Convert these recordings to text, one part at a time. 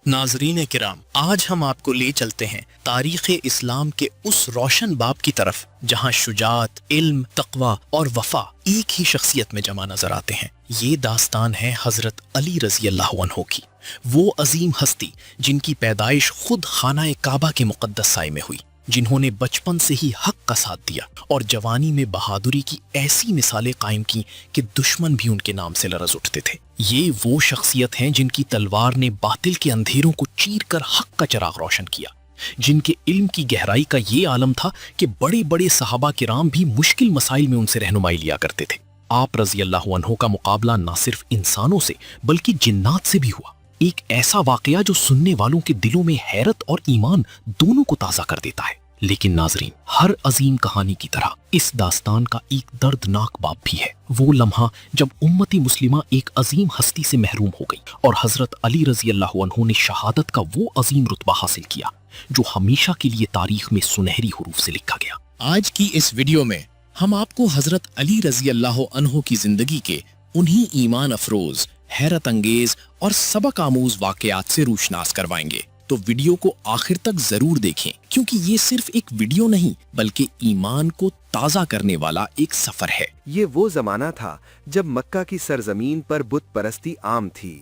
नाजरीन किराम, आज हम आपको ले चलते हैं तारीख़ इस्लाम के उस रोशन बाब की तरफ जहाँ शुजात, इल्म, तक़वा और वफ़ा एक ही शख्सियत में जमा नजर आते हैं। ये दास्तान है हज़रत अली रज़ी अल्लाह अन्हु की, वो अजीम हस्ती जिनकी पैदाइश खुद खाना काबा के मुक़द्दस साए में हुई, जिन्होंने बचपन से ही हक का साथ दिया और जवानी में बहादुरी की ऐसी मिसालें कायम की कि दुश्मन भी उनके नाम से लरज़ उठते थे। ये वो शख्सियत हैं जिनकी तलवार ने बातिल के अंधेरों को चीर कर हक का चिराग रोशन किया, जिनके इल्म की गहराई का ये आलम था कि बड़े बड़े सहाबा किराम भी मुश्किल मसाइल में उनसे रहनुमाई लिया करते थे। आप रज़ी अल्लाह अन्हु का मुकाबला न सिर्फ इंसानों से बल्कि जिन्नात से भी हुआ, एक ऐसा वाकया जो सुनने वालों के दिलों में हैरत और ईमान दोनों को ताज़ा कर देता है। लेकिन नाजरीन, हर अजीम कहानी की तरह इस दास्तान का एक दर्दनाक बाब भी है। वो लम्हा जब उम्मती मुस्लिमा एक अजीम हस्ती से महरूम हो गई और हजरत अली रजी अल्लाह अन्हु ने शहादत का वो अजीम रुतबा हासिल किया जो हमेशा के लिए तारीख में सुनहरी हुरूफ से लिखा गया। आज की इस वीडियो में हम आपको हजरत अली रजी अल्लाह अन्हु की जिंदगी के उन्हीं ईमान अफरोज, हैरत अंगेज और सबक आमूज वाकयात से रूशनास करवाएंगे। तो वीडियो को आखिर तक जरूर देखें, क्योंकि ये सिर्फ एक वीडियो नहीं बल्कि ईमान को ताज़ा करने वाला एक सफर है। ये वो जमाना था जब मक्का की सरजमीन पर बुत परस्ती आम थी।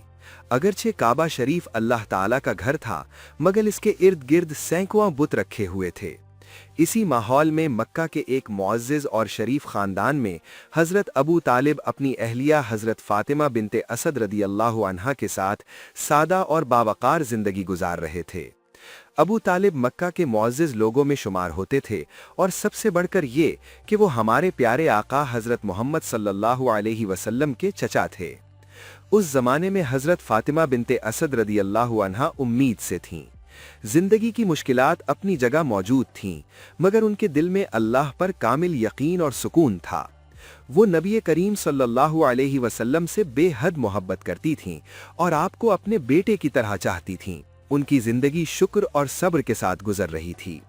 अगरचे काबा शरीफ अल्लाह ताला का घर था, मगर इसके इर्द गिर्द सैकड़ों बुत रखे हुए थे। इसी माहौल में मक्का के एक मुअज़्ज़िज़ और शरीफ खानदान में हज़रत अबू तालिब अपनी अहलिया हज़रत फ़ातिमा बिनते असद रदी अल्लाह अन्हा के साथ सादा और बावकार ज़िंदगी गुजार रहे थे। अबू तालिब मक्का के मुअज़्ज़िज़ लोगों में शुमार होते थे और सबसे बढ़कर ये कि वो हमारे प्यारे आका हज़रत मोहम्मद सल्लल्लाहु अलैहि वसल्लम के चचा थे। उस ज़माने में हज़रत फ़ातिमा बिनते असद रदी अल्लाह अन्हा उम्मीद से थीं। जिंदगी की मुश्किलात अपनी जगह मौजूद थीं, मगर उनके दिल में अल्लाह पर कामिल यकीन और सुकून था। वो नबी करीम सल्लल्लाहु अलैहि वसल्लम से बेहद मोहब्बत करती थीं और आपको अपने बेटे की तरह चाहती थीं। उनकी जिंदगी शुक्र और सब्र के साथ गुजर रही थी।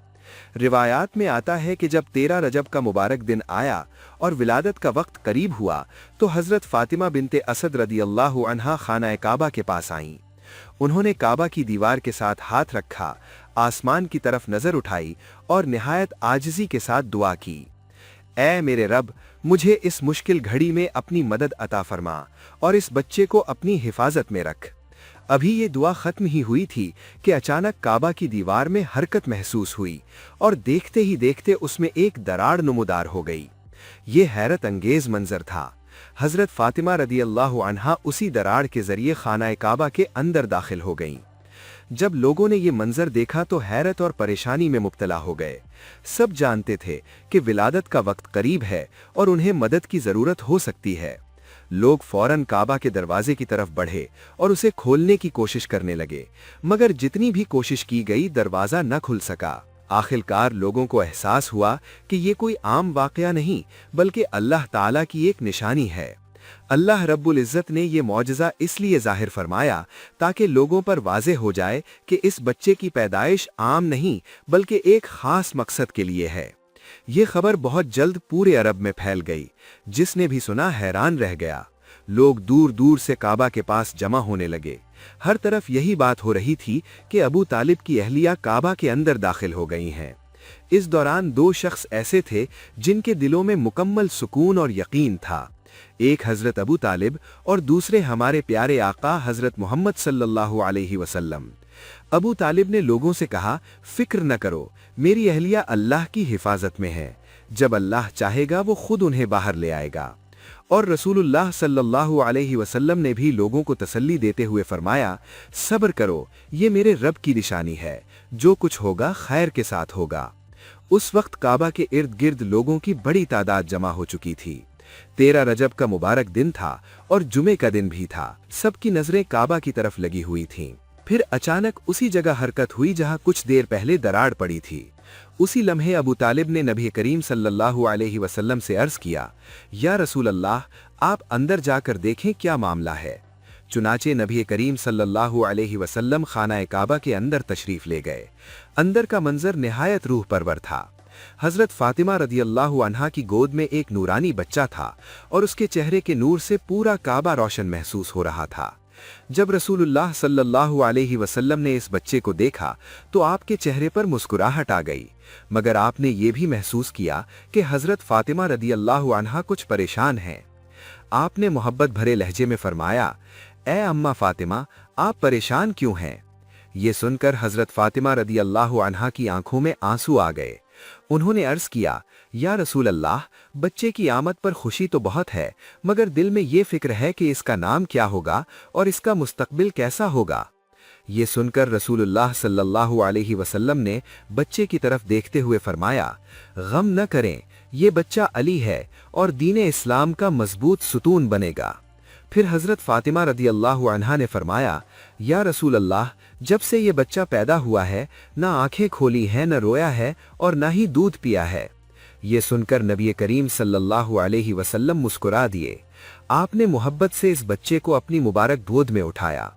रिवायात में आता है कि जब 13 रजब का मुबारक दिन आया और विलादत का वक्त करीब हुआ तो हज़रत फ़ातिमा बिनते असद रदी अल्लाह अन्हा खाना काबा के पास आईं। उन्होंने काबा की दीवार के साथ हाथ रखा, आसमान की तरफ नजर उठाई और निहायत आजिज़ी के साथ दुआ की, ऐ मेरे रब, मुझे इस मुश्किल घड़ी में अपनी मदद अता फरमा और इस बच्चे को अपनी हिफाजत में रख। अभी ये दुआ खत्म ही हुई थी कि अचानक काबा की दीवार में हरकत महसूस हुई और देखते ही देखते उसमें एक दरार नुमुदार हो गई। ये हैरत अंगेज मंजर था। हजरत फातिमा रदी अल्लाह अन्हा उसी दरार के जरिए खाना काबा के अंदर दाखिल हो गईं। जब लोगों ने ये मंजर देखा तो हैरत और परेशानी में मुब्तला हो गए। सब जानते थे कि विलादत का वक्त करीब है और उन्हें मदद की जरूरत हो सकती है। लोग फौरन काबा के दरवाजे की तरफ बढ़े और उसे खोलने की कोशिश करने लगे, मगर जितनी भी कोशिश की गई दरवाजा न खुल सका। आखिरकार लोगों को एहसास हुआ कि ये कोई आम वाकया नहीं बल्कि अल्लाह ताला की एक निशानी है। अल्लाह रब्बुल इज़्ज़त ने ये मौजज़ा इसलिए जाहिर फरमाया ताकि लोगों पर वाज़ेह हो जाए कि इस बच्चे की पैदाइश आम नहीं बल्कि एक ख़ास मकसद के लिए है। ये खबर बहुत जल्द पूरे अरब में फैल गई। जिसने भी सुना हैरान रह गया। लोग दूर दूर से काबा के पास जमा होने लगे। हर तरफ यही बात हो रही थी कि अबू तालिब की अहलिया काबा के अंदर दाखिल हो गई हैं। इस दौरान दो शख्स ऐसे थे जिनके दिलों में मुकम्मल सुकून और यकीन था। एक हजरत अबू तालिब और दूसरे हमारे प्यारे आका हजरत मोहम्मद सल्लल्लाहु अलैहि वसल्लम। अबू तालिब ने लोगों से कहा, फिक्र न करो, मेरी अहलिया अल्लाह की हिफाजत में है। जब अल्लाह चाहेगा वो खुद उन्हें बाहर ले आएगा। और रसूलुल्लाह सल्लल्लाहु अलैहि वसल्लम ने भी लोगों को तसल्ली देते हुए फरमाया, सब्र करो, ये मेरे रब की निशानी है, जो कुछ होगा खैर के साथ होगा। उस वक्त काबा के इर्द गिर्द लोगों की बड़ी तादाद जमा हो चुकी थी। 13 रजब का मुबारक दिन था और जुमे का दिन भी था। सबकी नजरें काबा की तरफ लगी हुई थीं। फिर अचानक उसी जगह हरकत हुई जहां कुछ देर पहले दरार पड़ी थी। उसी लम्हे अबू तालिब ने नबी करीम सल्लल्लाहु अलैहि वसल्लम से अर्ज किया, या रसूल अल्लाह, आप अंदर जाकर देखें क्या मामला है। चुनाचे नबी करीम सल्लल्लाहु अलैहि वसल्लम खाना काबा के अंदर तशरीफ ले गए। अंदर का मंजर निहायत रूह परवर था। हजरत फातिमा रदी अल्लाह अन्हा की गोद में एक नूरानी बच्चा था और उसके चेहरे के नूर से पूरा काबा रोशन महसूस हो रहा था। जब रसूलुल्लाह सल्लल्लाहु अलैहि वसल्लम ने इस बच्चे को देखा तो आपके चेहरे पर मुस्कुराहट आ गई, मगर आपने ये भी महसूस किया कि हजरत फातिमा रदियल्लाहु अन्हा कुछ परेशान हैं। आपने मोहब्बत भरे लहजे में फरमाया, ए अम्मा फातिमा, आप परेशान क्यों हैं? ये सुनकर हजरत फातिमा रदियल्लाहु अन्हा की आंखों में आंसू आ गए। उन्होंने अर्ज किया, या रसूल अल्लाह, बच्चे की आमद पर खुशी तो बहुत है, मगर दिल में ये फिक्र है कि इसका नाम क्या होगा और इसका मुस्तकबिल कैसा होगा। ये सुनकर रसूलुल्लाह सल्लल्लाहु अलैहि वसल्लम ने बच्चे की तरफ देखते हुए फरमाया, गम न करें, ये बच्चा अली है और दीन इस्लाम का मजबूत सुतून बनेगा। फिर हजरत फातिमा रदियल्लाहु अन्हा ने फरमाया, या रसूल अल्लाह, जब से ये बच्चा पैदा हुआ है ना आंखें खोली हैं, न रोया है और न ही दूध पिया है। ये सुनकर नबी करीम सल्लल्लाहु अलैहि वसल्लम मुस्कुरा दिए। आपने मोहब्बत से इस बच्चे को अपनी मुबारक गोद में उठाया।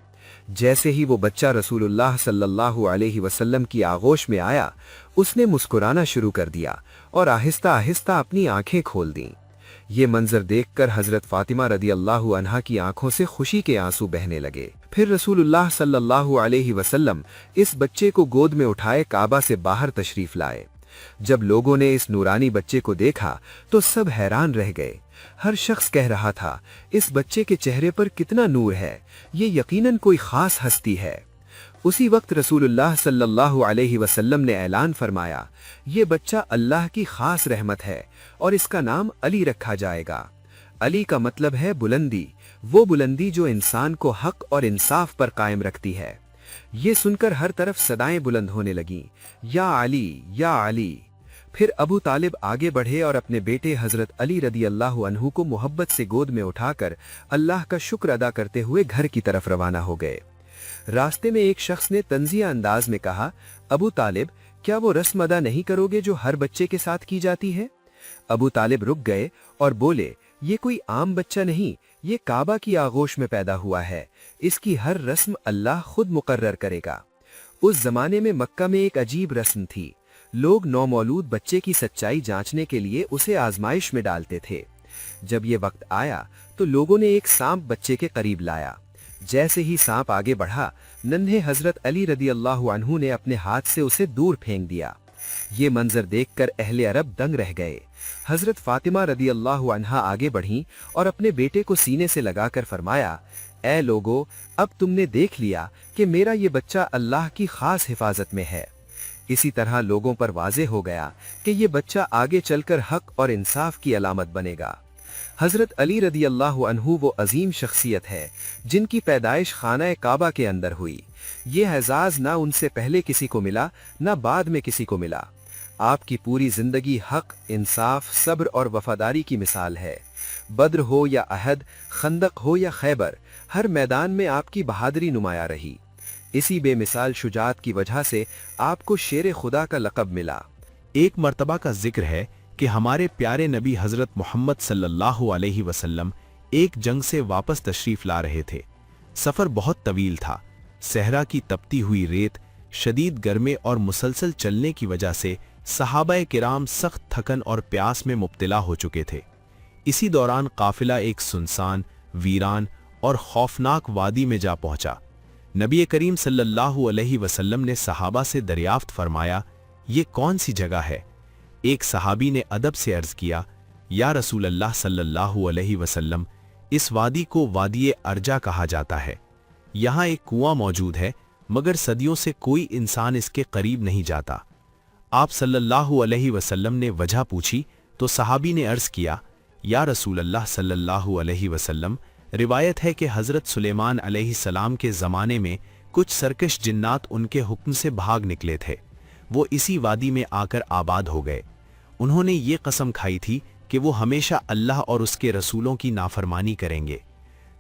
जैसे ही वो बच्चा रसूलुल्लाह सल्लल्लाहु अलैहि वसल्लम की आगोश में आया, उसने मुस्कुराना शुरू कर दिया और आहिस्ता आहिस्ता अपनी आंखें खोल दीं। ये मंजर देखकर हजरत फातिमा रदियल्लाहु अन्हा की आंखों से खुशी के आंसू बहने लगे। फिर रसूलुल्लाह सल्लल्लाहु अलैहि वसल्लम इस बच्चे को गोद में उठाए काबा से बाहर तशरीफ लाए। जब लोगों ने इस नूरानी बच्चे को देखा तो सब हैरान रह गए। हर शख्स कह रहा था, इस बच्चे के चेहरे पर कितना नूर है, ये यकीनन कोई खास हस्ती है। उसी वक्त रसूलुल्लाह सल्लल्लाहु अलैहि वसल्लम ने ऐलान फरमाया, ये बच्चा अल्लाह की खास रहमत है और इसका नाम अली रखा जाएगा। अली का मतलब है बुलंदी, वो बुलंदी जो इंसान को हक और इंसाफ पर कायम रखती है। ये सुनकर हर तरफ सदाएं बुलंद होने लगीं, या अली, या अली। फिर अबू तालिब आगे बढ़े और अपने बेटे हजरत अली रदियल्लाहु अन्हु को मोहब्बत से गोद में उठाकर अल्लाह का शुक्र अदा करते हुए घर की तरफ रवाना हो गए। रास्ते में एक शख्स ने तंजिया अंदाज में कहा, अबू तालिब, क्या वो रस्म अदा नहीं करोगे जो हर बच्चे के साथ की जाती है? अबू तालिब रुक गए और बोले, ये कोई आम बच्चा नहीं, ये काबा की आगोश में पैदा हुआ है, इसकी हर रस्म अल्लाह खुद मुकर्रर करेगा। उस जमाने में मक्का में एक अजीब रस्म थी। लोग नौमौलूद बच्चे की सच्चाई जांचने के लिए उसे आजमाइश में डालते थे। जब ये वक्त आया तो लोगों ने एक सांप बच्चे के करीब लाया। जैसे ही सांप आगे बढ़ा, नन्हे हजरत अली रदियल्लाहु अन्हु ने अपने हाथ से उसे दूर फेंक दिया। ये मंजर देखकर अहले अरब दंग रह गए। हजरत फातिमा रदियल्लाहु अन्हा आगे बढ़ीं और अपने बेटे को सीने से लगाकर फरमाया, ऐ लोगो, अब तुमने देख लिया कि मेरा ये बच्चा अल्लाह की खास हिफाजत में है। इसी तरह लोगों पर वाज़े हो गया कि ये बच्चा आगे चलकर हक और इंसाफ की अलामत बनेगा। हजरत अली रदियल्लाहु अन्हु वो अजीम शख्सियत है जिनकी पैदाइश खाना काबा के अंदर हुई। ये एजाज ना उनसे पहले किसी को मिला, ना बाद में किसी को मिला। आपकी पूरी जिंदगी हक, इंसाफ, सब्र और वफादारी की मिसाल है। बद्र हो या अहद, खंदक हो या खैबर, हर मैदान में आपकी बहादुरी नुमाया रही। इसी बेमिसाल शुजात की वजह से आपको शेर खुदा का लक़ब मिला। एक मर्तबा का जिक्र है कि हमारे प्यारे नबी हजरत मोहम्मद सल्लल्लाहु अलैहि वसल्लम एक जंग से वापस तशरीफ ला रहे थे। सफर बहुत तवील था। सहरा की तपती हुई रेत, शदीद गर्मे और मुसलसल चलने की वजह से सहाबाए किराम सख्त थकन और प्यास में मुब्तला हो चुके थे। इसी दौरान काफिला एक सुनसान, वीरान और खौफनाक वादी में जा पहुंचा। नबी करीम सल्लल्लाहु अलैहि वसल्लम ने सहाबा से दरियाफ्त फरमाया, ये कौन सी जगह है? एक सहाबी ने अदब से अर्ज किया, या रसूल अल्लाह सल्लल्लाहु अलैहि वसल्लम, इस वादी को वादी अर्जा कहा जाता है। यहाँ एक कुआं मौजूद है, मगर सदियों से कोई इंसान इसके करीब नहीं जाता। आप सल्लल्लाहु अलैहि वसल्लम ने वजह पूछी तो सहाबी ने अर्ज किया, या रसूल अल्लाह सल्लल्लाहु अलैहि वसल्लम, रिवायत है कि हज़रत सुलेमान अलैहिस्सलाम के ज़माने में कुछ सरकश जिन्नात उनके हुक्म से भाग निकले थे। वो इसी वादी में आकर आबाद हो गए। उन्होंने ये कसम खाई थी कि वो हमेशा अल्लाह और उसके रसूलों की नाफरमानी करेंगे।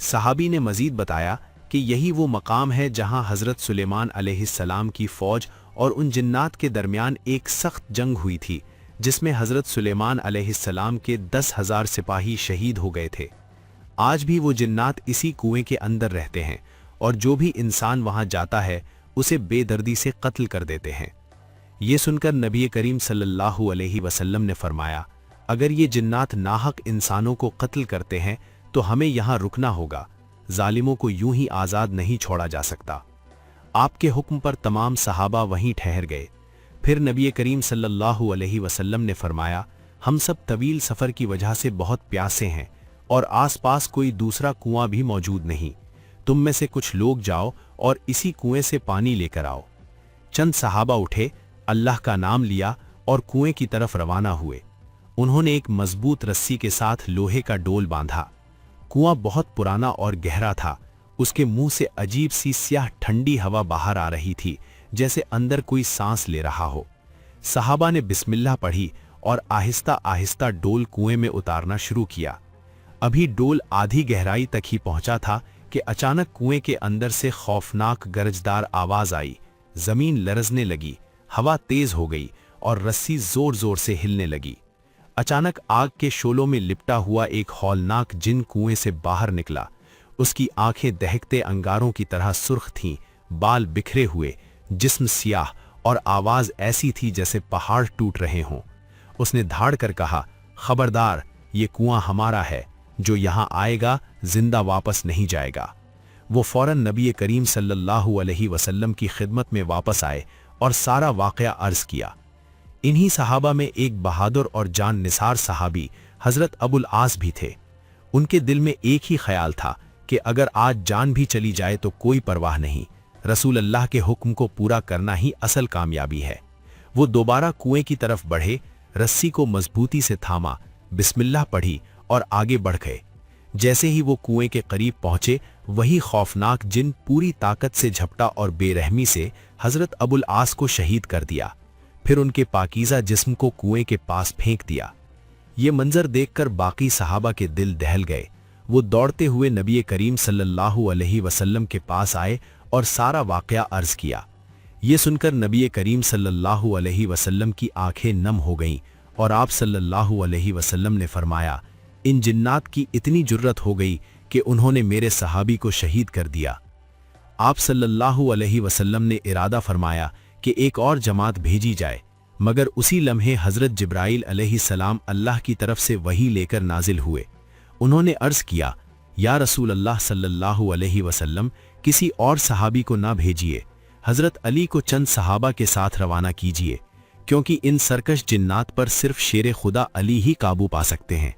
सहाबी ने मजीद बताया कि यही वो मकाम है जहां हज़रत सुलेमान अलैहिस्सलाम की फ़ौज और उन जिन्नात के दरमियान एक सख्त जंग हुई थी, जिसमें हज़रत सुलेमान अलैहिस्सलाम के 10,000 सिपाही शहीद हो गए थे। आज भी वो जिन्नात इसी कुएं के अंदर रहते हैं और जो भी इंसान वहां जाता है उसे बेदर्दी से कत्ल कर देते हैं। ये सुनकर नबी करीम सल्लल्लाहु अलैहि वसल्लम ने फरमाया, अगर ये जिन्नात नाहक इंसानों को कत्ल करते हैं तो हमें यहाँ रुकना होगा। ظالموں کو यूं ही आज़ाद नहीं छोड़ा जा सकता। आपके हुक्म पर तमाम सहाबा वहीं ठहर गए। फिर नबी करीम सल्लल्लाहु अलैहि वसल्लम ने फरमाया, हम सब तवील सफ़र की वजह से बहुत प्यासे हैं और आसपास कोई दूसरा कुआं भी मौजूद नहीं। तुम में से कुछ लोग जाओ और इसी कुएं से पानी लेकर आओ। चंद सहाबा उठे, अल्लाह का नाम लिया और कुएं की तरफ रवाना हुए। उन्होंने एक मजबूत रस्सी के साथ लोहे का डोल बांधा। कुआं बहुत पुराना और गहरा था। उसके मुंह से अजीब सी स्याह ठंडी हवा बाहर आ रही थी, जैसे अंदर कोई सांस ले रहा हो। सहाबा ने बिस्मिल्लाह पढ़ी और आहिस्ता आहिस्ता डोल कुएं में उतारना शुरू किया। अभी डोल आधी गहराई तक ही पहुंचा था कि अचानक कुएं के अंदर से खौफनाक गरजदार आवाज आई। जमीन लरजने लगी, हवा तेज हो गई और रस्सी जोर जोर से हिलने लगी। अचानक आग के शोलों में लिपटा हुआ एक हौलनाक जिन कुएं से बाहर निकला। उसकी आंखें दहकते अंगारों की तरह सुर्ख थीं, बाल बिखरे हुए, जिस्म सियाह और आवाज ऐसी थी जैसे पहाड़ टूट रहे हों। उसने धाड़ कर कहा, खबरदार, ये कुआं हमारा है, जो यहां आएगा जिंदा वापस नहीं जाएगा। वो फौरन नबी करीम सल्लल्लाहु अलैहि वसल्लम की खिदमत में वापस आए और सारा वाकया अर्ज किया। इन्हीं सहाबा में एक बहादुर और जान निसार सहाबी हजरत अबुल आस भी थे। उनके दिल में एक ही ख्याल था कि अगर आज जान भी चली जाए तो कोई परवाह नहीं, रसूल अल्लाह के हुक्म को पूरा करना ही असल कामयाबी है। वो दोबारा कुएं की तरफ बढ़े, रस्सी को मजबूती से थामा, बिस्मिल्लाह पढ़ी और आगे बढ़ गए। जैसे ही वो कुएं के करीब पहुंचे, वही खौफनाक जिन पूरी ताकत से झपटा और बेरहमी से हजरत अबुल आस को शहीद कर दिया। फिर उनके पाकीज़ा जिस्म को कुएं के पास फेंक दिया। ये मंजर देखकर बाकी सहाबा के दिल दहल गए। वो दौड़ते हुए नबी करीम सल्लल्लाहु अलैहि वसल्लम के पास आए और सारा वाकया अर्ज किया। ये सुनकर नबी करीम सल्लल्लाहु अलैहि वसल्लम की आंखें नम हो गईं और आप सल्लल्लाहु अलैहि वसल्लम ने फरमाया, इन जिन्नात की इतनी जुर्रत हो गई कि उन्होंने मेरे सहाबी को शहीद कर दिया। आप सल्लल्लाहु अलैहि वसल्लम ने इरादा फरमाया कि एक और जमात भेजी जाए, मगर उसी लम्हे हजरत जिब्राइल अलैहिस्सलाम अल्लाह की तरफ से वही लेकर नाजिल हुए। उन्होंने अर्ज किया, या रसूल अल्लाह सल्लल्लाहु अलैहि वसल्लम, किसी और सहाबी को ना भेजिए, हजरत अली को चंद सहाबा के साथ रवाना कीजिए, क्योंकि इन सरकश जिन्नात पर सिर्फ शेर खुदा अली ही काबू पा सकते हैं।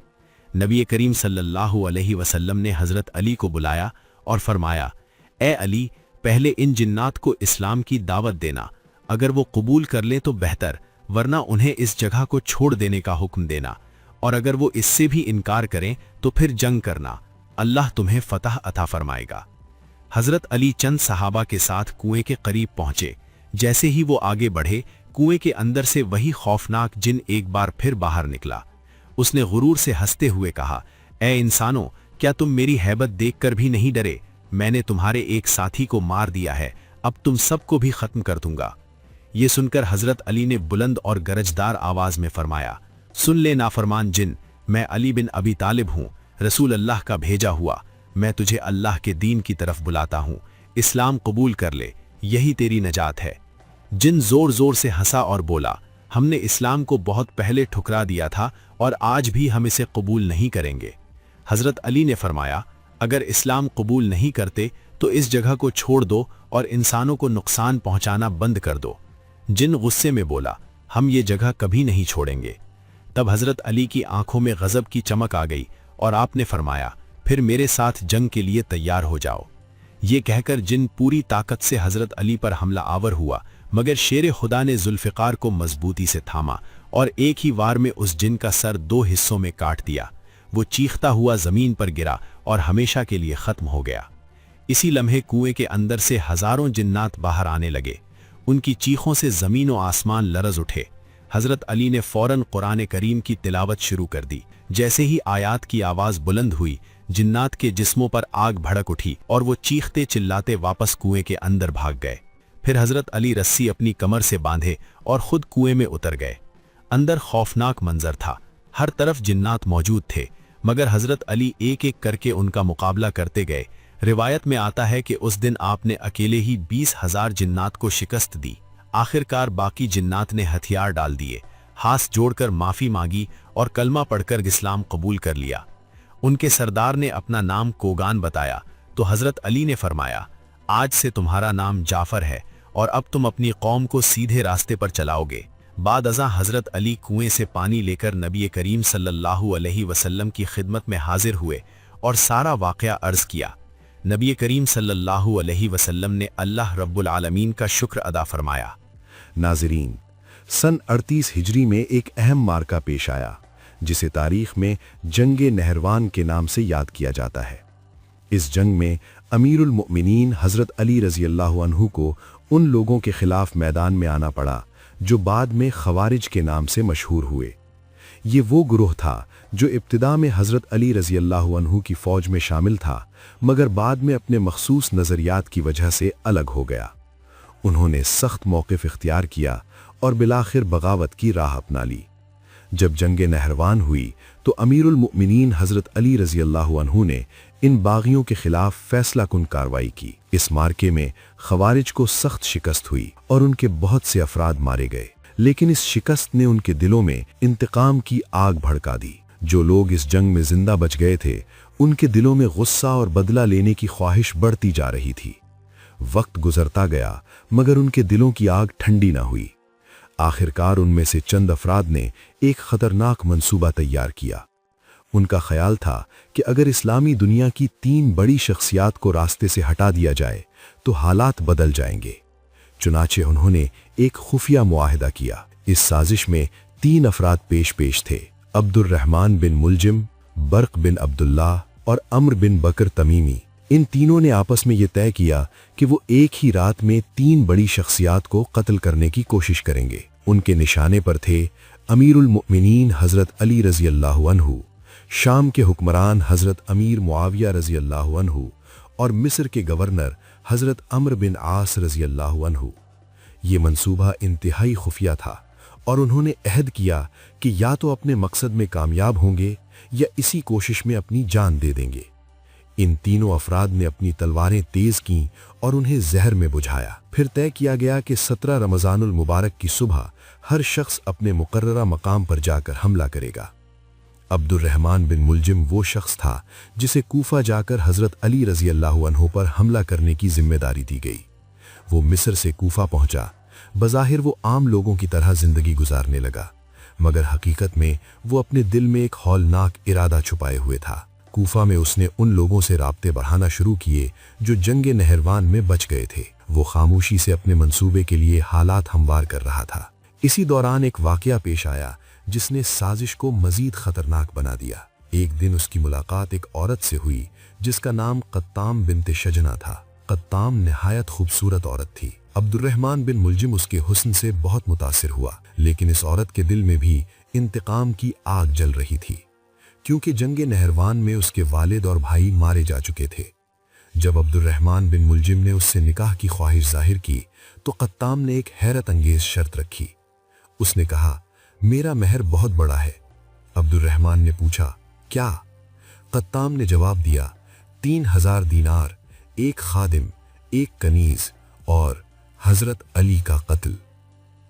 नबी करीम सल्लल्लाहु अलैहि वसल्लम ने हजरत अली को बुलाया और फरमाया, ए अली, पहले इन जिन्नात को इस्लाम की दावत देना, अगर वो कबूल कर लें तो बेहतर, वरना उन्हें इस जगह को छोड़ देने का हुक्म देना, और अगर वो इससे भी इनकार करें तो फिर जंग करना, अल्लाह तुम्हें फतह अता फरमाएगा। हजरत अली चंद सहाबा के साथ कुएं के करीब पहुंचे। जैसे ही वो आगे बढ़े, कुएं के अंदर से वही खौफनाक जिन एक बार फिर बाहर निकला। उसने गुरूर से हंसते हुए कहा, ए इंसानों, क्या तुम मेरी हैबत देखकर भी नहीं डरे? मैंने तुम्हारे एक साथी को मार दिया है, अब तुम सबको भी खत्म कर दूंगा। ये सुनकर हजरत अली ने बुलंद और गरजदार आवाज में फरमाया, सुन ले नाफरमान जिन, मैं अली बिन अबी तालिब हूं, रसूल अल्लाह का भेजा हुआ। मैं तुझे अल्लाह के दीन की तरफ बुलाता हूं, इस्लाम कबूल कर ले, यही तेरी नजात है। जिन जोर जोर से हंसा और बोला, हमने इस्लाम को बहुत पहले ठुकरा दिया था और आज भी हम इसे कबूल नहीं करेंगे। हजरत अली ने फरमाया, अगर इस्लाम कबूल नहीं करते तो इस जगह को छोड़ दो और इंसानों को नुकसान पहुंचाना बंद कर दो। जिन गुस्से में बोला, हम ये जगह कभी नहीं छोड़ेंगे। तब हजरत अली की आंखों में गजब की चमक आ गई और आपने फरमाया, फिर मेरे साथ जंग के लिए तैयार हो जाओ। ये कहकर जिन पूरी ताकत से हजरत अली पर हमला आवर हुआ, मगर शेर खुदा ने जुल्फिकार को मजबूती से थामा और एक ही वार में उस जिन का सर दो हिस्सों में काट दिया। वो चीखता हुआ जमीन पर गिरा और हमेशा के लिए खत्म हो गया। इसी लम्हे कुएं के अंदर से हजारों जिन्नात बाहर आने लगे। उनकी चीखों से जमीन और आसमान लरज उठे। हजरत अली ने फौरन कुरान करीम की तिलावत शुरू कर दी। जैसे ही आयात की आवाज बुलंद हुई, जिन्नात के जिस्मों पर आग भड़क उठी और वो चीखते चिल्लाते वापस कुएं के अंदर भाग गए। फिर हजरत अली रस्सी अपनी कमर से बांधे और खुद कुएं में उतर गए। अंदर खौफनाक मंजर था, हर तरफ जिन्नात मौजूद थे, मगर हजरत अली एक एक करके उनका मुकाबला करते गए। रिवायत में आता है कि उस दिन आपने अकेले ही 20,000 जिन्नात को शिकस्त दी। आखिरकार बाकी जिन्नात ने हथियार डाल दिए, हाथ जोड़कर माफी मांगी और कलमा पढ़कर इस्लाम कबूल कर लिया। उनके सरदार ने अपना नाम कोगान बताया, تو حضرت علی نے فرمایا، آج سے تمہارا نام جعفر ہے اور اب تم اپنی قوم کو سیدھے راستے پر چلاؤ گے۔ بعد ازاں حضرت علی کنویں سے پانی لے کر نبی کریم صلی اللہ علیہ وسلم کی خدمت میں حاضر ہوئے اور سارا واقعہ عرض کیا۔ نبی کریم صلی اللہ علیہ وسلم نے اللہ رب العالمین کا شکر ادا فرمایا۔ ناظرین، سن 38 ہجری میں ایک اہم معرکہ پیش آیا جسے تاریخ میں جنگ نہروان کے نام سے یاد کیا جاتا ہے۔ اس جنگ میں امیر المؤمنین حضرت علی رضی اللہ عنہ کو ان لوگوں کے خلاف میدان میں آنا پڑا جو بعد میں خوارج کے نام سے مشہور ہوئے۔ یہ وہ گروہ تھا جو ابتدا میں حضرت علی رضی اللہ عنہ کی فوج میں شامل تھا، مگر بعد میں اپنے مخصوص نظریات کی وجہ سے الگ ہو گیا۔ انہوں نے سخت موقف اختیار کیا اور بالآخر بغاوت کی راہ اپنا لی۔ جب جنگ نہروان ہوئی تو امیر المؤمنین حضرت علی رضی اللہ عنہ نے ان باغیوں کے خلاف فیصلہ کن کارروائی کی۔ اس مارکے میں خوارج کو سخت شکست ہوئی اور ان کے بہت سے افراد مارے گئے، لیکن اس شکست نے ان کے دلوں میں انتقام کی آگ بھڑکا دی۔ جو لوگ اس جنگ میں زندہ بچ گئے تھے، ان کے دلوں میں غصہ اور بدلہ لینے کی خواہش بڑھتی جا رہی تھی۔ وقت گزرتا گیا مگر ان کے دلوں کی آگ ٹھنڈی نہ ہوئی۔ آخرکار ان میں سے چند افراد نے ایک خطرناک منصوبہ تیار کیا۔ ان کا خیال تھا کہ اگر اسلامی دنیا کی 3 بڑی شخصیات کو راستے سے ہٹا دیا جائے تو حالات بدل جائیں گے۔ چنانچہ انہوں نے ایک خفیہ معاہدہ کیا۔ اس سازش میں 3 افراد پیش تھے: عبد الرحمن بن ملجم، برق بن عبداللہ اور عمر بن بکر تمیمی۔ ان تینوں نے آپس میں یہ طے کیا کہ وہ ایک ہی رات میں 3 بڑی شخصیات کو قتل کرنے کی کوشش کریں گے۔ ان کے نشانے پر تھے امیر المؤمنین حضرت علی رضی اللہ عنہ، شام کے حکمران حضرت امیر معاویہ رضی اللہ عنہ اور مصر کے گورنر حضرت عمر بن عاص رضی اللہ عنہ۔ یہ منصوبہ انتہائی خفیہ تھا اور انہوں نے عہد کیا کہ یا تو اپنے مقصد میں کامیاب ہوں گے یا اسی کوشش میں اپنی جان دے دیں گے۔ ان تینوں افراد نے اپنی تلواریں تیز کیں اور انہیں زہر میں بجھایا۔ پھر طے کیا گیا کہ 17 رمضان المبارک کی صبح ہر شخص اپنے مقررہ مقام پر جا کر حملہ کرے گا۔ عبد الرحمن بن ملجم وہ شخص تھا جسے کوفہ جا کر حضرت علی رضی اللہ عنہ پر حملہ کرنے کی ذمہ داری دی گئی۔ وہ مصر سے کوفہ پہنچا۔ بظاہر وہ عام لوگوں کی طرح زندگی گزارنے لگا، مگر حقیقت میں وہ اپنے دل میں ایک ہولناک ارادہ چھپائے ہوئے تھا۔ کوفہ میں اس نے ان لوگوں سے رابطے بڑھانا شروع کیے جو جنگ نہروان میں بچ گئے تھے۔ وہ خاموشی سے اپنے منصوبے کے لیے حالات ہموار کر رہا تھا۔ اسی دوران ایک واقعہ پیش آیا جس نے سازش کو مزید خطرناک بنا دیا۔ ایک دن اس کی ملاقات ایک عورت سے ہوئی جس کا نام قطام بنت شجنہ تھا۔ قطام نہایت خوبصورت عورت تھی۔ عبد الرحمن بن ملجم اس کے حسن سے بہت متاثر ہوا، لیکن اس عورت کے دل میں بھی انتقام کی آگ جل رہی تھی، کیونکہ جنگ نہروان میں اس کے والد اور بھائی مارے جا چکے تھے۔ جب عبد الرحمن بن ملجم نے اس سے نکاح کی خواہش ظاہر کی تو قطام نے ایک حیرت انگیز شرط رکھی۔ اس نے کہا، میرا مہر بہت بڑا ہے۔ عبد الرحمن نے پوچھا، کیا؟ قطام نے جواب دیا، 3000 دینار، 1 خادم، 1 کنیز اور حضرت علی کا قتل۔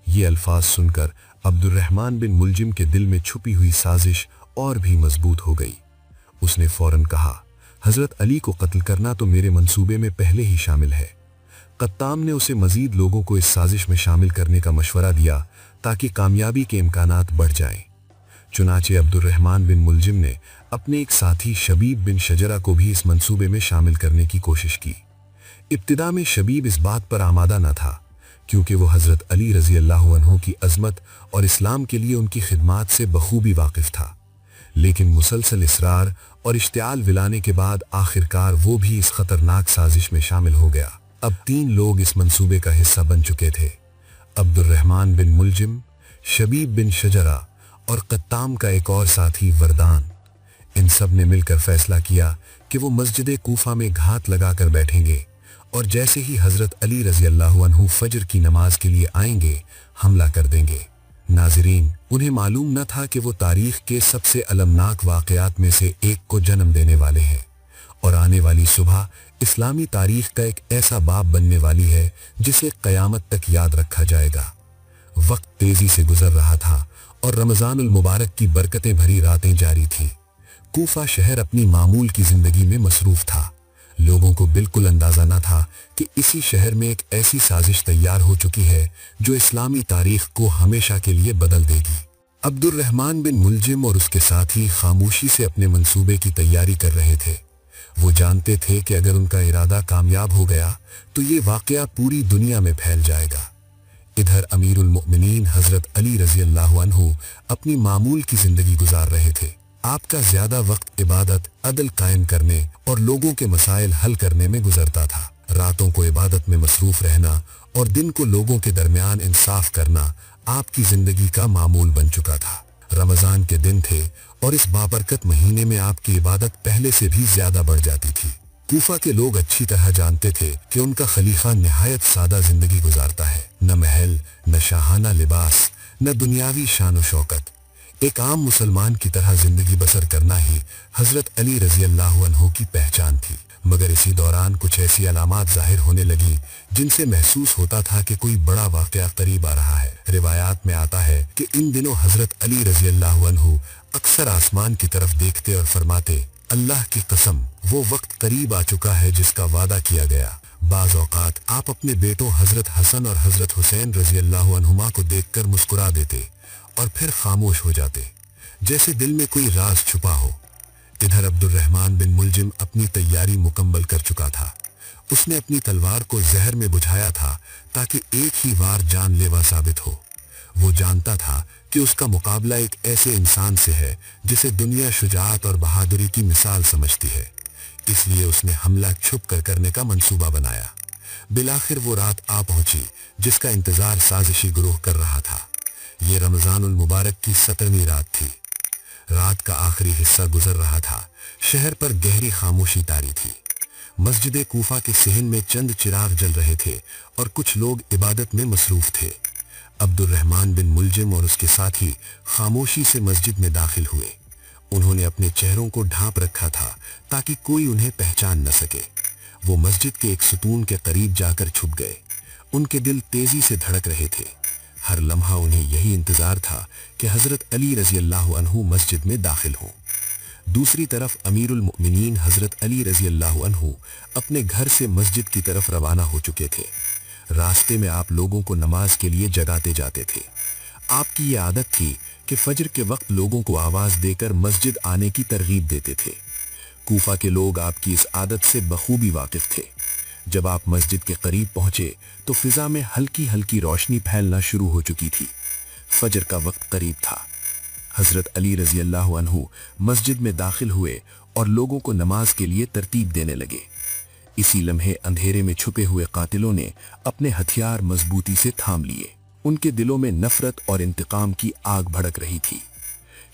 یہ الفاظ سن کر عبد الرحمن بن ملجم کے دل میں چھپی ہوئی سازش اور بھی مضبوط ہو گئی۔ اس نے فوراً کہا، حضرت علی کو قتل کرنا تو میرے منصوبے میں پہلے ہی شامل ہے۔ قطام نے اسے مزید لوگوں کو اس سازش میں شامل کرنے کا مشورہ دیا تاکہ کامیابی کے امکانات بڑھ جائیں۔ چنانچہ عبد الرحمن بن ملجم نے اپنے ایک ساتھی شبیب بن شجرہ کو بھی اس منصوبے میں شامل کرنے کی کوشش کی۔ ابتدا میں شبیب اس بات پر آمادہ نہ تھا، کیونکہ وہ حضرت علی رضی اللہ عنہ کی عظمت اور اسلام کے لیے ان کی خدمات سے بخوبی واقف تھا، لیکن مسلسل اصرار اور اشتعال ولانے کے بعد آخرکار وہ بھی اس خطرناک سازش میں شامل ہو گیا۔ اب 3 لوگ اس منصوبے کا حصہ بن چکے تھے: عبد الرحمن بن ملجم، شبیب بن شجرہ اور قطام کا ایک اور ساتھی وردان۔ ان سب نے مل کر فیصلہ کیا کہ وہ مسجد کوفہ میں گھات لگا کر بیٹھیں گے اور جیسے ہی حضرت علی رضی اللہ عنہ فجر کی نماز کے لیے آئیں گے حملہ کر دیں گے۔ ناظرین، انہیں معلوم نہ تھا کہ وہ تاریخ کے سب سے المناک واقعات میں سے ایک کو جنم دینے والے ہیں، اور آنے والی صبح اسلامی تاریخ کا ایک ایسا باب بننے والی ہے جسے قیامت تک یاد رکھا جائے گا۔ وقت تیزی سے گزر رہا تھا اور رمضان المبارک کی برکتیں بھری راتیں جاری تھیں۔ کوفہ شہر اپنی معمول کی زندگی میں مصروف تھا۔ लोगों को बिल्कुल अंदाजा न था कि इसी शहर में एक ऐसी साजिश तैयार हो चुकी है जो इस्लामी तारीख को हमेशा के लिए बदल देगी। अब्दुर्रहमान बिन मुलजिम और उसके साथी खामोशी से अपने मंसूबे की तैयारी कर रहे थे। वो जानते थे कि अगर उनका इरादा कामयाब हो गया तो ये वाकया पूरी दुनिया में फैल जाएगा। इधर अमीरुल मोमिनीन हजरत अली रजी अल्लाह अन्हु अपनी मामूल की जिंदगी गुजार रहे थे। आपका ज्यादा वक्त इबादत, अदल कायम करने और लोगों के मसाइल हल करने में गुजरता था। रातों को इबादत में मसरूफ रहना और दिन को लोगों के दरमियान इंसाफ करना आपकी जिंदगी का मामूल बन चुका था। रमजान के दिन थे और इस बाबरकत महीने में आपकी इबादत पहले से भी ज्यादा बढ़ जाती थी। कूफा के लोग अच्छी तरह जानते थे कि उनका खलीफा निहायत सादा जिंदगी गुजारता है। न महल, न शाहाना लिबास, न दुनियावी शान व शौकत। एक आम मुसलमान की तरह जिंदगी बसर करना ही हजरत अली रजी अल्लाह अन्हु की पहचान थी। मगर इसी दौरान कुछ ऐसी अलामात जाहिर होने लगी जिनसे महसूस होता था कि कोई बड़ा वाकया करीब आ रहा है। रिवायात में आता है कि इन दिनों हजरत अली रजी अल्लाह अन्हु अक्सर आसमान की तरफ देखते और फरमाते, अल्लाह की कसम, वो वक्त करीब आ चुका है जिसका वादा किया गया। बाज औकात आप अपने बेटों हजरत हसन और हजरत हुसैन रजी अल्लाह अन्हुमा को देखकर मुस्कुरा देते और फिर खामोश हो जाते, जैसे दिल में कोई राज छुपा हो। इधर अब्दुर्रहमान बिन मुलजिम अपनी तैयारी मुकम्मल कर चुका था। उसने अपनी तलवार को जहर में बुझाया था ताकि एक ही वार जानलेवा साबित हो। वो जानता था कि उसका मुकाबला एक ऐसे इंसान से है जिसे दुनिया शुजाअत और बहादुरी की मिसाल समझती है। इसलिए उसने हमला छुप कर करने का मंसूबा बनाया। बिलाखिर वो रात आ पहुंची जिसका इंतजार साजिशी गिरोह कर रहा था। ये रमजानुल मुबारक की 17वीं रात थी। रात का आखिरी हिस्सा गुजर रहा था। शहर पर गहरी खामोशी तारी थी। मस्जिद कूफा के सहन में चंद चिराग जल रहे थे और कुछ लोग इबादत में मसरूफ थे। अब्दुर्रहमान बिन मुलजिम और उसके साथी खामोशी से मस्जिद में दाखिल हुए। उन्होंने अपने चेहरों को ढांप रखा था ताकि कोई उन्हें पहचान न सके। वो मस्जिद के एक सुतून के करीब जाकर छुप गए। उनके दिल तेजी से धड़क रहे थे। हर लम्हा उन्हें यही इंतजार था कि हजरत अली रजी अल्लाह अन्हु मस्जिद में दाखिल हों। दूसरी तरफ अमीरुल मोमिनीन हजरत अली रजी अल्लाह अन्हु अपने घर से मस्जिद की तरफ रवाना हो चुके थे। रास्ते में आप लोगों को नमाज के लिए जगाते जाते थे। आपकी ये आदत थी कि फजर के वक्त लोगों को आवाज देकर मस्जिद आने की तरगीब देते थे। कूफा के लोग आपकी इस आदत से बखूबी वाकिफ थे। जब आप मस्जिद के करीब पहुंचे तो फिजा में हल्की हल्की रोशनी फैलना शुरू हो चुकी थी। फजर का वक्त करीब था। हजरत अली रजी अल्लाह अन्हु मस्जिद में दाखिल हुए और लोगों को नमाज के लिए तरतीब देने लगे। इसी लम्हे अंधेरे में छुपे हुए कातिलों ने अपने हथियार मजबूती से थाम लिए। उनके दिलों में नफरत और इंतकाम की आग भड़क रही थी।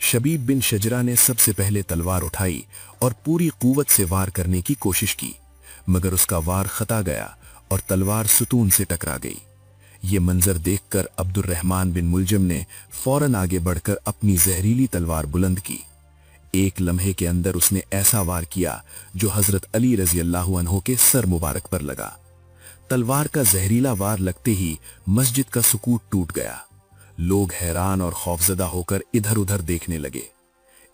शबीब बिन शजरा ने सबसे पहले तलवार उठाई और पूरी कुव्वत से वार करने की कोशिश की, मगर उसका वार खता गया और तलवार सुतून से टकरा गई। ये मंजर देखकर अब्दुर्रहमान बिन मुलजिम ने फौरन आगे बढ़कर अपनी जहरीली तलवार बुलंद की। एक लम्हे के अंदर उसने ऐसा वार किया जो हजरत अली रजी अल्लाह अन्हु के सर मुबारक पर लगा। तलवार का जहरीला वार लगते ही मस्जिद का सुकूत टूट गया। लोग हैरान और खौफजदा होकर इधर उधर देखने लगे।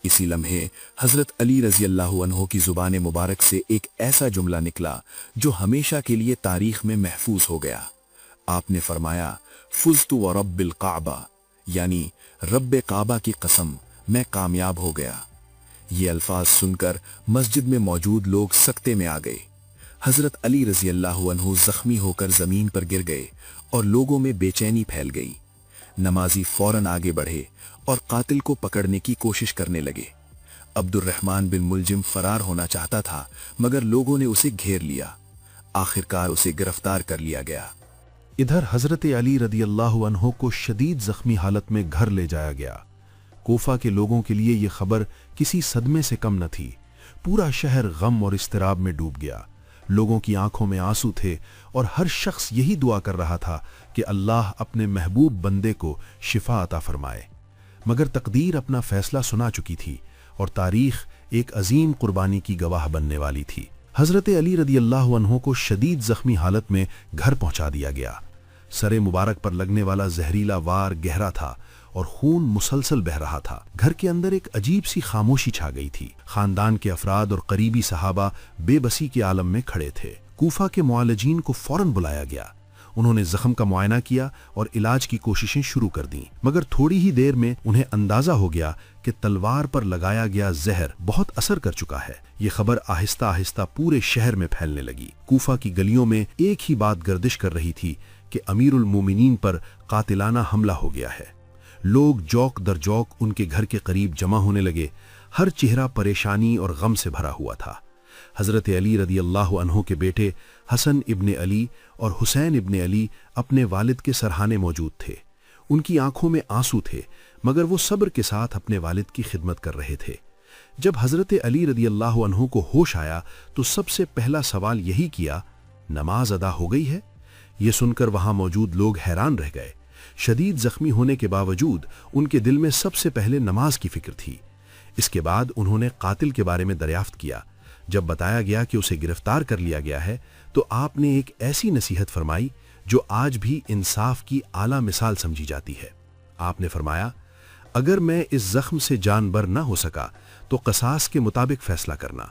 इसी लम्हे हजरत अली रजी अल्लाह अन्हु की जुबान मुबारक से एक ऐसा जुमला निकला जो हमेशा के लिए तारीख में महफूज हो गया। आपने फरमाया, फुज़तु व रब्बिल काबा, यानी रब्बे काबा की कसम, मैं कामयाब हो गया। ये अल्फाज सुनकर मस्जिद में मौजूद लोग सकते में आ गए। हजरत अली रजी अल्लाह अन्हु जख्मी होकर जमीन पर गिर गए और लोगों में बेचैनी फैल गई। नमाजी फौरन आगे बढ़े और कातिल को पकड़ने की कोशिश करने लगे। अब्दुर्रहमान बिन मुलजिम फरार होना चाहता था, मगर लोगों ने उसे घेर लिया। आखिरकार उसे गिरफ्तार कर लिया गया। इधर हजरत अली रदी अल्लाह अन्हु को शदीद जख्मी हालत में घर ले जाया गया। कोफा के लोगों के लिए यह खबर किसी सदमे से कम न थी। पूरा शहर गम और इस्तराब में डूब गया। लोगों की आंखों में आंसू थे और हर शख्स यही दुआ कर रहा था कि अल्लाह अपने महबूब बंदे को शिफा अता फरमाए। मगर तकदीर अपना फैसला सुना चुकी थी और तारीख एक अजीम कुर्बानी की गवाह बनने वाली थी। हजरत अली रदी अल्लाह अन्हु को शदीद जख्मी हालत में घर पहुंचा दिया गया। सरे मुबारक पर लगने वाला जहरीला वार गहरा था اور خون مسلسل بہ رہا تھا۔ گھر کے اندر ایک عجیب سی خاموشی چھا گئی تھی۔ خاندان کے افراد اور قریبی صحابہ بے بسی کے عالم میں کھڑے تھے۔ کوفہ کے معالجین کو فوراً بلایا گیا۔ انہوں نے زخم کا معائنہ کیا اور علاج کی کوششیں شروع کر دیں، مگر تھوڑی ہی دیر میں انہیں اندازہ ہو گیا کہ تلوار پر لگایا گیا زہر بہت اثر کر چکا ہے۔ یہ خبر آہستہ آہستہ پورے شہر میں پھیلنے لگی۔ کوفہ کی گلیوں میں ایک ہی بات گردش کر رہی تھی کہ امیر المومنین پر قاتلانہ حملہ ہو گیا ہے۔ لوگ جوک در جوک ان کے گھر کے قریب جمع ہونے لگے۔ ہر چہرہ پریشانی اور غم سے بھرا ہوا تھا۔ حضرت علی رضی اللہ عنہ کے بیٹے حسن ابن علی اور حسین ابن علی اپنے والد کے سرہانے موجود تھے۔ ان کی آنکھوں میں آنسو تھے، مگر وہ صبر کے ساتھ اپنے والد کی خدمت کر رہے تھے۔ جب حضرت علی رضی اللہ عنہ کو ہوش آیا تو سب سے پہلا سوال یہی کیا، نماز ادا ہو گئی ہے؟ یہ سن کر وہاں موجود لوگ حیران رہ گئے۔ شدید زخمی ہونے کے باوجود ان کے دل میں سب سے پہلے نماز کی فکر تھی۔ اس کے بعد انہوں نے قاتل کے بارے میں دریافت کیا۔ جب بتایا گیا کہ اسے گرفتار کر لیا گیا ہے تو آپ نے ایک ایسی نصیحت فرمائی جو آج بھی انصاف کی اعلیٰ مثال سمجھی جاتی ہے۔ آپ نے فرمایا، اگر میں اس زخم سے جان بر نہ ہو سکا تو قصاص کے مطابق فیصلہ کرنا،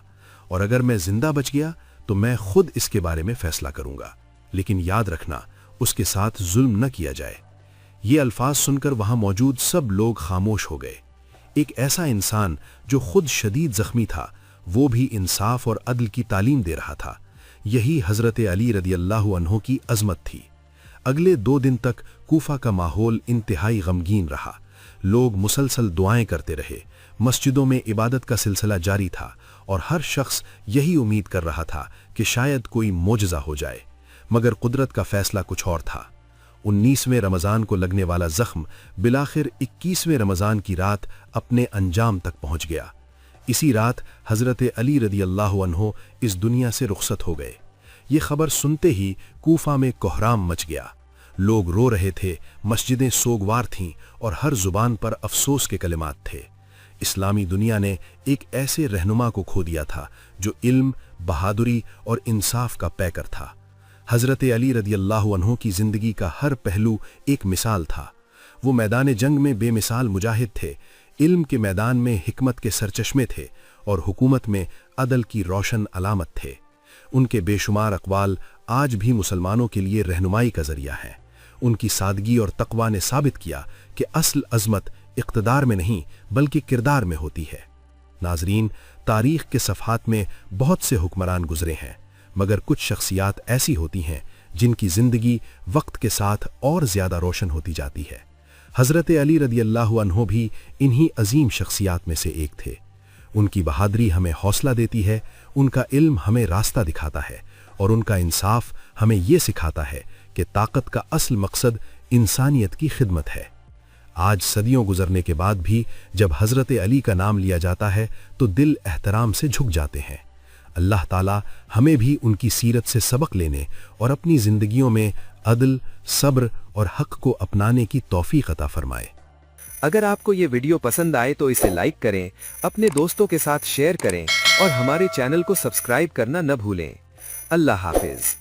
اور اگر میں زندہ بچ گیا تو میں خود اس کے بارے میں فیصلہ کروں گا، لیکن یاد رکھنا اس کے ساتھ ظلم نہ کیا جائے۔ یہ الفاظ سن کر وہاں موجود سب لوگ خاموش ہو گئے۔ ایک ایسا انسان جو خود شدید زخمی تھا، وہ بھی انصاف اور عدل کی تعلیم دے رہا تھا۔ یہی حضرت علی رضی اللہ عنہ کی عظمت تھی۔ اگلے 2 دن تک کوفہ کا ماحول انتہائی غمگین رہا۔ لوگ مسلسل دعائیں کرتے رہے، مسجدوں میں عبادت کا سلسلہ جاری تھا، اور ہر شخص یہی امید کر رہا تھا کہ شاید کوئی معجزہ ہو جائے، مگر قدرت کا فیصلہ کچھ اور تھا۔ 19ویں رمضان کو لگنے والا زخم بالآخر 21ویں رمضان کی رات اپنے انجام تک پہنچ گیا۔ اسی رات حضرت علی رضی اللہ عنہ اس دنیا سے رخصت ہو گئے۔ یہ خبر سنتے ہی کوفہ میں کوہرام مچ گیا۔ لوگ رو رہے تھے، مسجدیں سوگوار تھیں، اور ہر زبان پر افسوس کے کلمات تھے۔ اسلامی دنیا نے ایک ایسے رہنما کو کھو دیا تھا جو علم، بہادری اور انصاف کا پیکر تھا۔ حضرت علی رضی اللہ عنہ کی زندگی کا ہر پہلو ایک مثال تھا۔ وہ میدان جنگ میں بے مثال مجاہد تھے، علم کے میدان میں حکمت کے سرچشمے تھے، اور حکومت میں عدل کی روشن علامت تھے۔ ان کے بے شمار اقوال آج بھی مسلمانوں کے لیے رہنمائی کا ذریعہ ہیں۔ ان کی سادگی اور تقوی نے ثابت کیا کہ اصل عظمت اقتدار میں نہیں بلکہ کردار میں ہوتی ہے۔ ناظرین، تاریخ کے صفحات میں بہت سے حکمران گزرے ہیں، مگر کچھ شخصیات ایسی ہوتی ہیں جن کی زندگی وقت کے ساتھ اور زیادہ روشن ہوتی جاتی ہے۔ حضرت علی رضی اللہ عنہ بھی انہی عظیم شخصیات میں سے ایک تھے۔ ان کی بہادری ہمیں حوصلہ دیتی ہے، ان کا علم ہمیں راستہ دکھاتا ہے، اور ان کا انصاف ہمیں یہ سکھاتا ہے کہ طاقت کا اصل مقصد انسانیت کی خدمت ہے۔ آج صدیوں گزرنے کے بعد بھی جب حضرت علی کا نام لیا جاتا ہے تو دل احترام سے جھک جاتے ہیں۔ اللہ تعالیٰ ہمیں بھی ان کی سیرت سے سبق لینے اور اپنی زندگیوں میں عدل، صبر اور حق کو اپنانے کی توفیق عطا فرمائے۔ اگر آپ کو یہ ویڈیو پسند آئے تو اسے لائک کریں، اپنے دوستوں کے ساتھ شیئر کریں، اور ہمارے چینل کو سبسکرائب کرنا نہ بھولیں۔ اللہ حافظ۔